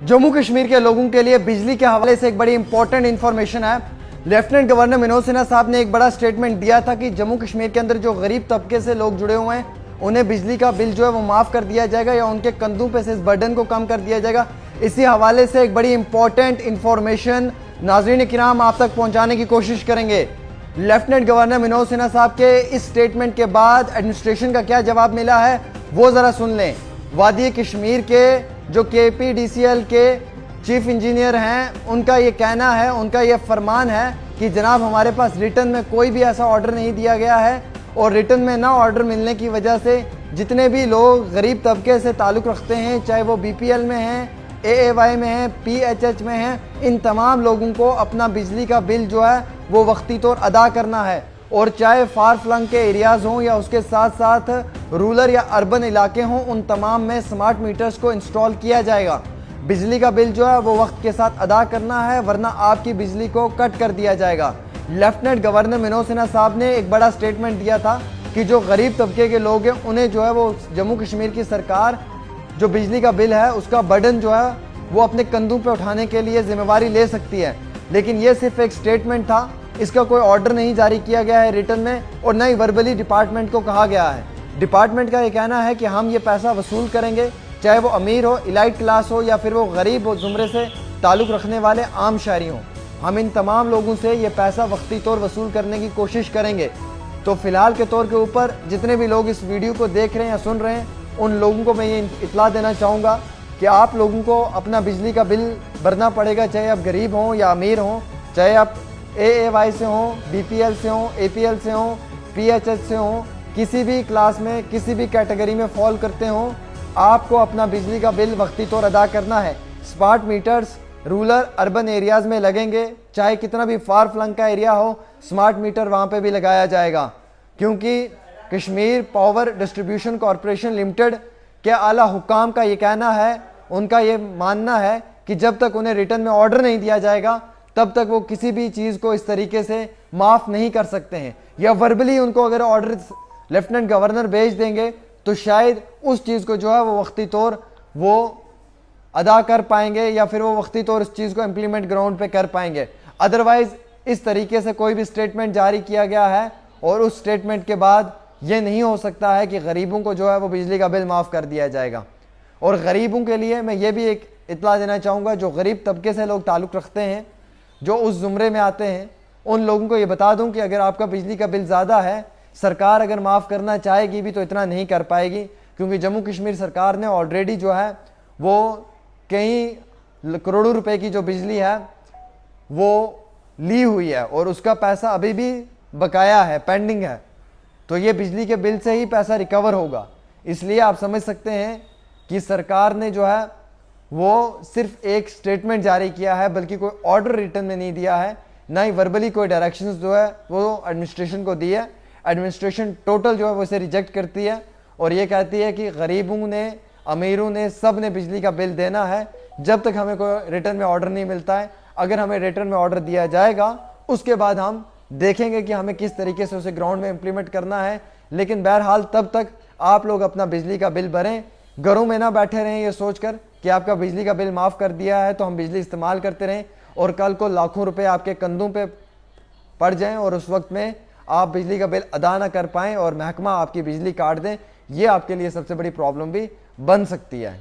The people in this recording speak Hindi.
जम्मू कश्मीर के लोगों के लिए बिजली के हवाले से एक बड़ी इंपॉर्टेंट इंफॉर्मेशन है। लेफ्टिनेंट गवर्नर मनोज सिन्हा साहब ने एक बड़ा स्टेटमेंट दिया था कि जम्मू कश्मीर के अंदर जो गरीब तबके से लोग जुड़े हुए हैं उन्हें बिजली का बिल जो है वो माफ़ कर दिया जाएगा या उनके कंधों पे से इस बर्डन को कम कर दिया जाएगा। इसी हवाले से एक बड़ी इंपॉर्टेंट इंफॉर्मेशन नाज़रीन किराम आप तक पहुँचाने की कोशिश करेंगे। लेफ्टिनेंट गवर्नर मनोज सिन्हा साहब के इस स्टेटमेंट के बाद एडमिनिस्ट्रेशन का क्या जवाब मिला है वो ज़रा सुन लें। वादी कश्मीर के जो KPDCL के चीफ इंजीनियर हैं उनका ये कहना है, उनका ये फरमान है कि जनाब हमारे पास रिटर्न में कोई भी ऐसा ऑर्डर नहीं दिया गया है और रिटर्न में ना ऑर्डर मिलने की वजह से जितने भी लोग गरीब तबके से ताल्लुक़ रखते हैं, चाहे वो BPL में हैं, AAY में हैं, PHH में हैं, इन तमाम लोगों को अपना बिजली का बिल जो है वो वक्ती तौर अदा करना है। और चाहे फार फ्लंग के एरियाज़ हों या उसके साथ साथ रूरल या अर्बन इलाके हों, उन तमाम में स्मार्ट मीटर्स को इंस्टॉल किया जाएगा। बिजली का बिल जो है वो वक्त के साथ अदा करना है, वरना आपकी बिजली को कट कर दिया जाएगा। लेफ्टिनेंट गवर्नर मनोज सिन्हा साहब ने एक बड़ा स्टेटमेंट दिया था कि जो गरीब तबके के लोग हैं उन्हें जो है वो जम्मू कश्मीर की सरकार जो बिजली का बिल है उसका बर्डन जो है वो अपने कंधों पे उठाने के लिए जिम्मेवारी ले सकती है। लेकिन ये सिर्फ एक स्टेटमेंट था, इसका कोई ऑर्डर नहीं जारी किया गया है रिटर्न में और न ही वर्बली डिपार्टमेंट को कहा गया है। डिपार्टमेंट का ये कहना है कि हम ये पैसा वसूल करेंगे, चाहे वो अमीर हो, इलाइट क्लास हो या फिर वो गरीब हो, जुमरे से ताल्लुक़ रखने वाले आम शहरी हों। हम इन तमाम लोगों से ये पैसा वक्ती तौर वसूल करने की कोशिश करेंगे। तो फ़िलहाल के तौर के ऊपर जितने भी लोग इस वीडियो को देख रहे हैं या सुन रहे हैं उन लोगों को मैं ये इत्तला देना चाहूँगा कि आप लोगों को अपना बिजली का बिल भरना पड़ेगा, चाहे आप गरीब हों या अमीर हों, चाहे आप AAY से हों, BPL से हों, APL से हों, PHH से हों, किसी भी क्लास में किसी भी कैटेगरी में फॉल करते हों, आपको अपना बिजली का बिल वक्ती तौर अदा करना है। Smart meters rural urban areas में लगेंगे, चाहे कितना भी फार फ्लंग का एरिया हो, स्मार्ट मीटर वहाँ पे भी लगाया जाएगा। क्योंकि Kashmir power distribution corporation limited के आला हुक्काम का ये कहना है, उनका ये मानना है कि जब तक उन्हें रिटर्न में ऑर्डर नहीं दिया जाएगा तब तक वो किसी भी चीज़ को इस तरीके से माफ़ नहीं कर सकते हैं। या वर्बली उनको अगर ऑर्डर लेफ्टिनेंट गवर्नर भेज देंगे तो शायद उस चीज़ को जो है वो वक्ती तौर वो अदा कर पाएंगे या फिर वो वक्ती तौर इस चीज़ को इम्प्लीमेंट ग्राउंड पे कर पाएंगे। अदरवाइज़ इस तरीके से कोई भी स्टेटमेंट जारी किया गया है और उस स्टेटमेंट के बाद ये नहीं हो सकता है कि गरीबों को जो है वो बिजली का बिल माफ़ कर दिया जाएगा। और गरीबों के लिए मैं ये भी एक इत्तला देना चाहूँगा, जो गरीब तबके से लोग ताल्लुक़ रखते हैं, जो उस ज़ुमरे में आते हैं, उन लोगों को ये बता दूं कि अगर आपका बिजली का बिल ज़्यादा है, सरकार अगर माफ़ करना चाहेगी भी तो इतना नहीं कर पाएगी। क्योंकि जम्मू कश्मीर सरकार ने ऑलरेडी जो है वो कई करोड़ों रुपए की जो बिजली है वो ली हुई है और उसका पैसा अभी भी बकाया है, पेंडिंग है। तो ये बिजली के बिल से ही पैसा रिकवर होगा। इसलिए आप समझ सकते हैं कि सरकार ने जो है वो सिर्फ एक स्टेटमेंट जारी किया है, बल्कि कोई ऑर्डर रिटर्न में नहीं दिया है, ना ही वर्बली कोई डायरेक्शंस जो है वो एडमिनिस्ट्रेशन को दी है। एडमिनिस्ट्रेशन टोटल जो है वो इसे रिजेक्ट करती है और ये कहती है कि गरीबों ने, अमीरों ने, सब ने बिजली का बिल देना है जब तक हमें कोई रिटर्न में ऑर्डर नहीं मिलता है। अगर हमें रिटर्न में ऑर्डर दिया जाएगा उसके बाद हम देखेंगे कि हमें किस तरीके से उसे ग्राउंड में इम्प्लीमेंट करना है। लेकिन बहरहाल तब तक आप लोग अपना बिजली का बिल भरें, घरों में ना बैठे रहें ये सोचकर कि आपका बिजली का बिल माफ़ कर दिया है तो हम बिजली इस्तेमाल करते रहें और कल को लाखों रुपए आपके कंधों पे पड़ जाएं और उस वक्त में आप बिजली का बिल अदा ना कर पाएं और महकमा आपकी बिजली काट दें। ये आपके लिए सबसे बड़ी प्रॉब्लम भी बन सकती है।